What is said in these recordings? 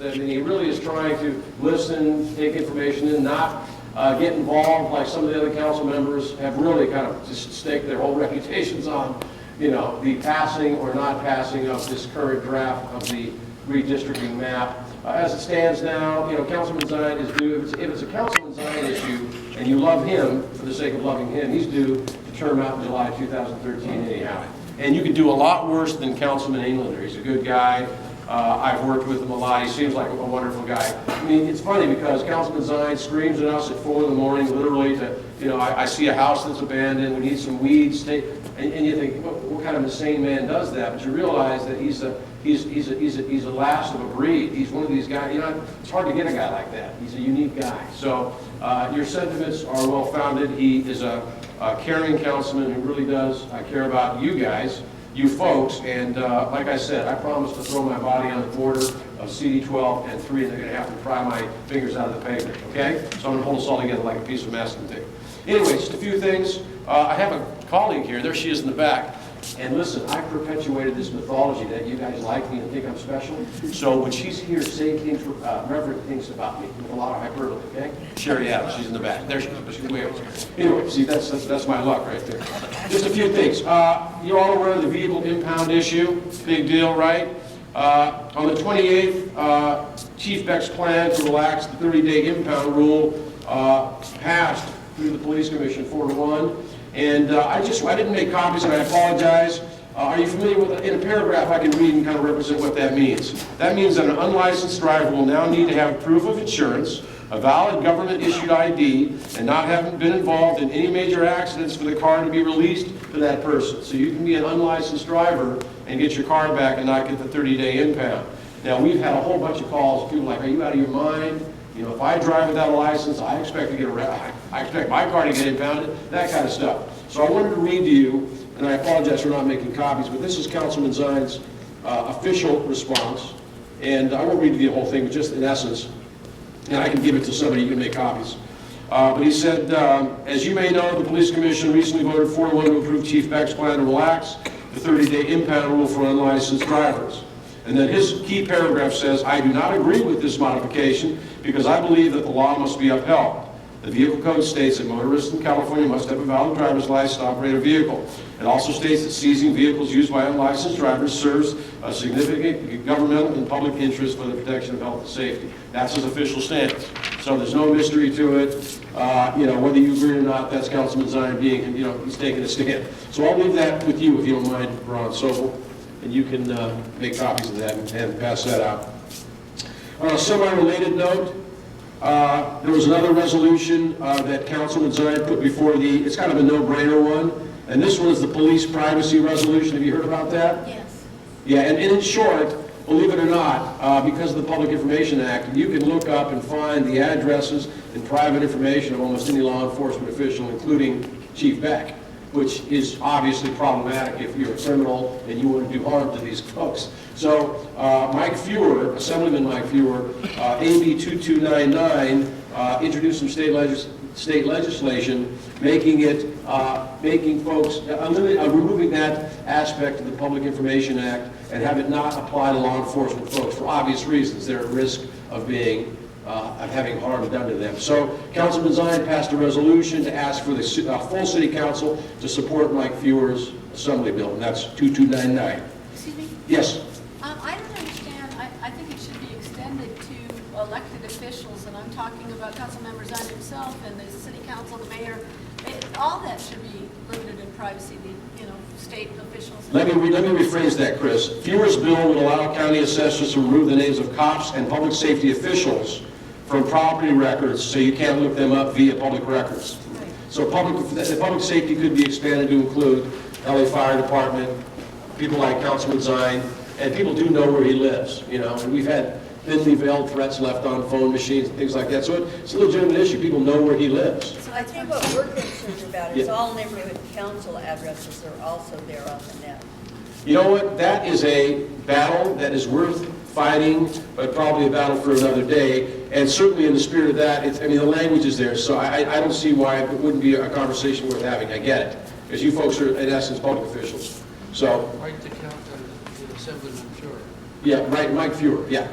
And he really is trying to listen, take information in, not get involved like some of the other council members have really kind of just staked their whole reputations on, you know, the passing or not passing of this current draft of the redistricting map. As it stands now, you know, Councilman Zine is due, if it's a Councilman Zine issue and you love him for the sake of loving him, he's due to term out in July 2013 anyhow. And you could do a lot worse than Councilman Englander. He's a good guy. I've worked with him a lot. He seems like a wonderful guy. I mean, it's funny because Councilman Zine screams at us at 4 in the morning, literally, to, you know, I see a house that's abandoned, we need some weeds, and you think, what kind of insane man does that? But you realize that he's a last of a breed. He's one of these guys, you know, it's hard to get a guy like that. He's a unique guy. So your sentiments are well founded. He is a caring councilman who really does care about you guys, you folks, and like I said, I promise to throw my body on the border of CD12 and 3, and they're going to have to pry my fingers out of the paper, okay? So I'm going to hold us all together like a piece of masking tape. Anyway, just a few things. I have a colleague here. There she is in the back. And listen, I perpetuated this mythology that you guys like me and think I'm special. So when she's here, say things, reverent things about me with a lot of hyperbole, okay? Sherry Adams, she's in the back. There she is. She's way over there. Anyway, see, that's my luck right there. Just a few things. You're all aware of the vehicle impound issue. Big deal, right? On the 28th, Chief Beck's plan to relax the 30-day impound rule passed through the Police Commission 4-1. And I didn't make copies, and I apologize. Are you familiar with, in a paragraph I can read and kind of represent what that means. That means that an unlicensed driver will now need to have proof of insurance, a valid government-issued ID, and not have been involved in any major accidents for the car to be released to that person. So you can be an unlicensed driver and get your car back and not get the 30-day impound. Now, we've had a whole bunch of calls, people like, are you out of your mind? You know, if I drive without a license, I expect to get arrested. I expect my car to get impounded, that kind of stuff. So I wanted to read to you, and I apologize for not making copies, but this is Councilman Zine's official response. And I won't read to you the whole thing, but just in essence, and I can give it to somebody, you can make copies. But he said, as you may know, the Police Commission recently voted 4-1 to approve Chief Beck's plan to relax the 30-day impound rule for unlicensed drivers. And then his key paragraph says, I do not agree with this modification because I believe that the law must be upheld. The vehicle code states that motorists in California must have a valid driver's license to operate a vehicle. It also states that seizing vehicles used by unlicensed drivers serves a significant governmental and public interest for the protection of health and safety. That's his official stance. So there's no mystery to it. You know, whether you agree or not, that's Councilman Zine being, you know, he's taking a stand. So I'll leave that with you if you don't mind, Ron Sobel. And you can make copies of that and pass that out. On a semi-related note, there was another resolution that Councilman Zine put before it's kind of a no-brainer one, and this one is the police privacy resolution. Have you heard about that? Yes. Yeah, and in short, believe it or not, because of the Public Information Act, you can look up and find the addresses and private information of almost any law enforcement official, including Chief Beck, which is obviously problematic if you're a criminal and you want to do harm to these folks. So Mike Feuer, Assemblyman Mike Feuer, AB 2299, introduced some state legislation making folks, removing that aspect of the Public Information Act and have it not apply to law enforcement folks for obvious reasons. They're at risk of being of having harm done to them. So Councilman Zine passed a resolution to ask for the full City Council to support Mike Feuer's Assembly bill, and that's 2299. Excuse me? Yes. I don't understand. I think it should be extended to elected officials, and I'm talking about Councilmember Zine himself and the City Council, the mayor. All that should be limited in privacy, the state officials. Let me rephrase that, Chris. Feuer's bill would allow county assessors to remove the names of cops and public safety officials from property records, so you can't look them up via public records. Right. So public safety could be expanded to include LA Fire Department, people like Councilman Zine, and people do know where he lives, you know, and we've had thinly veiled threats left on phone machines and things like that. So it's a legitimate issue. People know where he lives. So I think what we're concerned about is all neighborhood council addresses are also there on the net. You know what? That is a battle that is worth fighting, but probably a battle for another day. And certainly in the spirit of that, I mean, the language is there, so I don't see why it wouldn't be a conversation worth having. I get it, because you folks are, in essence, public officials. So, Right to count the assemblyman, sure. yeah, right, Mike Feuer, yeah.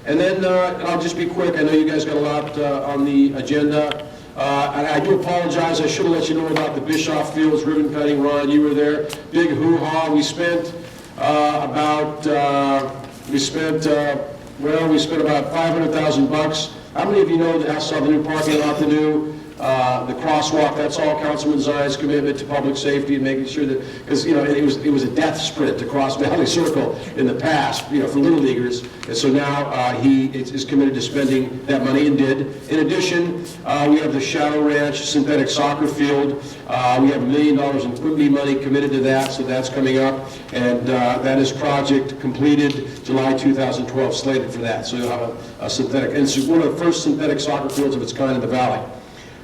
And then, and I'll just be quick, I know you guys got a lot on the agenda. And I do apologize, I should have let you know about the Bischoff Fields ribbon cutting. Ron, you were there. Big hoo-ha. We spent about $500,000. How many of you know that I saw the new parking lot, the crosswalk? That's all Councilman Zion's commitment to public safety and making sure that, because it was a death sprint to cross Valley Circle in the past, for little leaguers, and so now he is committed to spending that money and did. In addition, we have the Shadow Ranch synthetic soccer field. We have $1 million in Quimby money committed to that, so that's coming up, and that is project completed July 2012, slated for that. So you'll have a synthetic, and it's one of the first synthetic soccer fields of its kind in the valley.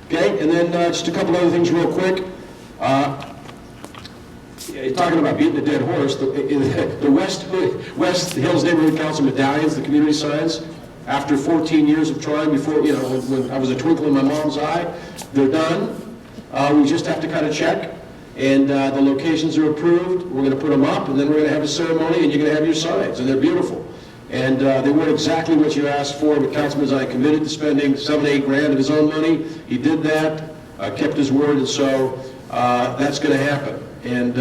Okay, and then just a couple other things real quick. Talking about beating a dead horse, the West Hills Neighborhood Council medallions, the community signs, after 14 years of trying before, when I was a twinkle in my mom's eye, they're done. We just have to kind of check, and the locations are approved. We're going to put them up, and then we're going to have a ceremony, and you're going to have your signs, and they're beautiful. And they weren't exactly what you asked for, but Councilman Zion committed to spending $7 to $8 grand of his own money. He did that, kept his word, and so that's going to happen. And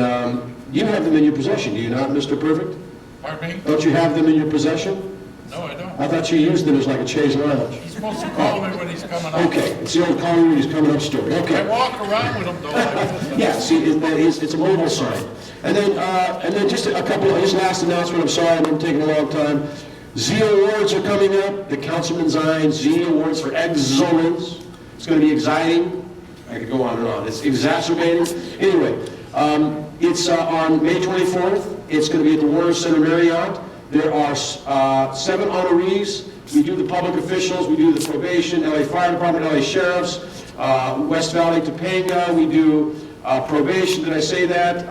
you have them in your possession, do you not, Mr. Perfect? Pardon me? Don't you have them in your possession? No, I don't. I thought you used them as like a chaise lounge. He's supposed to call me when he's coming up. Okay, it's the old calling when he's coming up story. I Okay. walk around with him though. Yeah, see, it's a mobile sign. And then just a couple, his last announcement, I'm sorry, I'm taking a long time. Z Awards are coming up, the Councilman Zion Z Awards for excellence. It's going to be exciting. I could go on and on. It's exacerbating. Anyway, it's on May 24th. It's going to be at the Warner Center Marriott. There are 7 honorees. We do the public officials, we do the probation, LA Fire Department, LA Sheriffs, West Valley Topanga, we do probation, did I say that?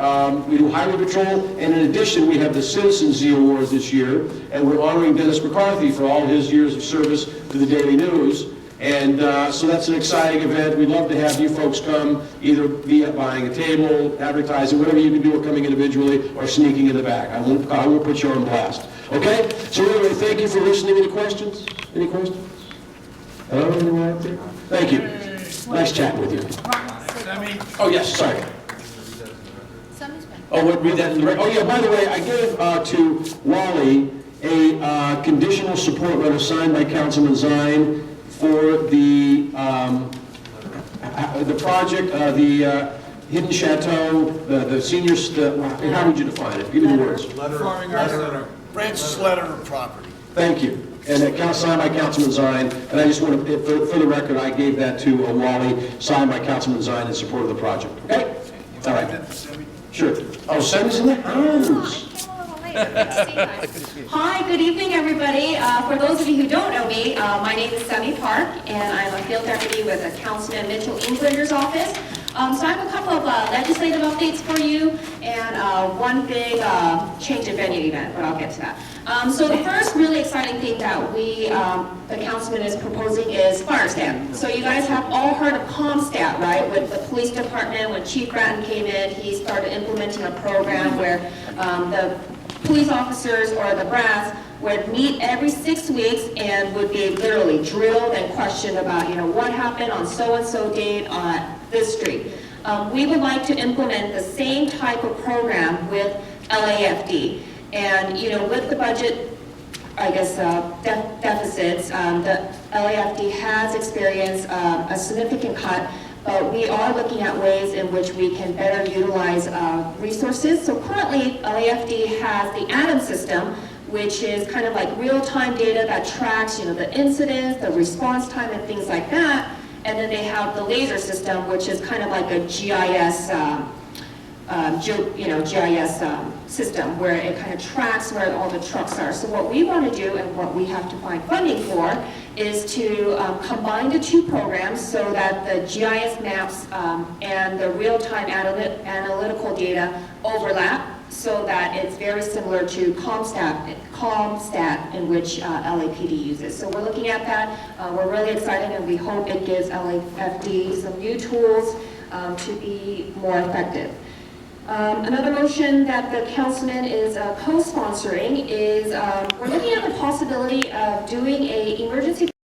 We do highway patrol, and in addition, we have the Citizen Z Awards this year, and we're honoring Dennis McCarthy for all his years of service to the Daily News. And so that's an exciting event. We'd love to have you folks come, either via buying a table, advertising, whatever you can do, or coming individually, or sneaking in the back. I won't put you on blast. Okay? So anyway, thank you for listening. Any questions? Any questions? Hello, anyone out there? Thank you. Nice chatting with you. Sammy? Oh, yes, sorry. Somebody's been. Oh, what, read that in the record? Oh, yeah, by the way, I gave to Wally a conditional support letter signed by Councilman Zine for the project, the Hidden Chateau, the seniors, how would you define it? Give me the words. Francis letter of property. Thank you. And signed by Councilman Zine, and I just want to, for the record, I gave that to Wally, signed by Councilman Zine in support of the project. Okay? All right. Sure. Oh, Sammy's in there? Oh. Hi, good evening, everybody. For those of you who don't know me, my name is Sammy Park, and I'm a field deputy with Councilman Mitchell Englander's office. So I have a couple of legislative updates for you, and one big change of venue event, but I'll get to that. So the first really exciting thing that the councilman is proposing is FireStat. So you guys have all heard of ComStat, right? With the police department, when Chief Bratton came in, he started implementing a program where the police officers or the brass would meet every 6 weeks and would be literally drilled and questioned about, what happened on so-and-so date on this street. We would like to implement the same type of program with LAFD. And, with the budget, I guess, deficits, the LAFD has experienced a significant cut, but we are looking at ways in which we can better utilize resources. So currently, LAFD has the ADAM system, which is kind of like real-time data that tracks, the incidents, the response time, and things like that. And then they have the laser system, which is kind of like a GIS, GIS system where it kind of tracks where all the trucks are. So what we want to do and what we have to find funding for is to combine the two programs so that the GIS maps and the real-time analytical data overlap, so that it's very similar to ComStat in which LAPD uses. So we're looking at that. We're really excited, and we hope it gives LAFD some new tools to be more effective. Another motion that the councilman is co-sponsoring is we're looking at the possibility of doing a emergency